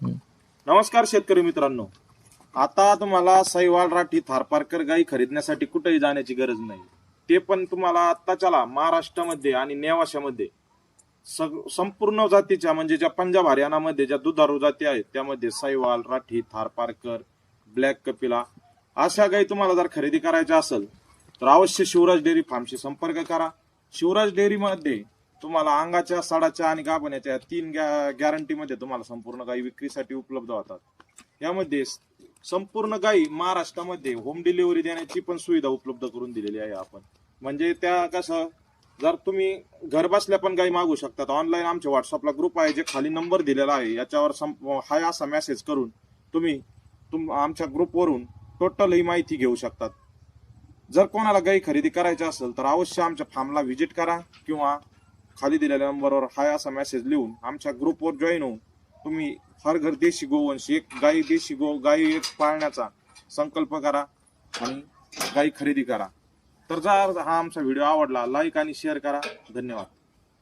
नमस्कार शेतकरी मित्रांनो, आता तुम्हाला साहिवाल, राठी, थारपारकर गाई खरीदण्यासाठी कुठेही जाण्याची गरज नाही। ते पण तुम्हाला आत्ताच्याला महाराष्ट्रामध्ये आणि नेवाशामध्ये संपूर्ण जातीच्या म्हणजे ज्या पंजाब हरियाणामध्ये ज्या दुधारू जाती आहेत त्यामध्ये साहिवाल, राठी, थारपारकर, ब्लॅक कपिला अशा गाई तुम्हाला जर खरेदी करायच्या असेल तर अवश्य शिवराज डेअरी फार्मशी संपर्क करा। शिवराज डेअरी मध्ये तुम्हाला अंगाच्या, साडाच्या आणि गाभण्याच्या 3 गॅरंटीमध्ये तुम्हाला संपूर्ण गाई विक्रीसाठी उपलब्ध होतात। यामध्ये संपूर्ण गाई महाराष्ट्रामध्ये होम डिलिव्हरी देण्याची पण सुविधा उपलब्ध करून दिलेली आहे आपण। म्हणजे त्या कसं जर तुम्ही घर बसल्या पण गाई मागू शकतात। ऑनलाईन आमच्या व्हॉट्सअपला ग्रुप आहे, जे खाली नंबर दिलेला आहे याच्यावर हाय असा मेसेज करून तुम्ही आमच्या ग्रुपवरून टोटल ही माहिती घेऊ शकतात। जर कोणाला गाई खरेदी करायची असेल तर अवश्य आमच्या फार्मला व्हिजिट करा किंवा खाली दिलेल्या नंबरवर हाय असा मेसेज लिहून आमच्या ग्रुपवर जॉईन होऊन तुम्ही हर घर देशी गोवंश एक गाई, देशी गाई एक पाळण्याचा संकल्प करा आणि गाई खरेदी करा। तर जर हा आमचा व्हिडिओ आवडला लाईक आणि शेअर करा। धन्यवाद।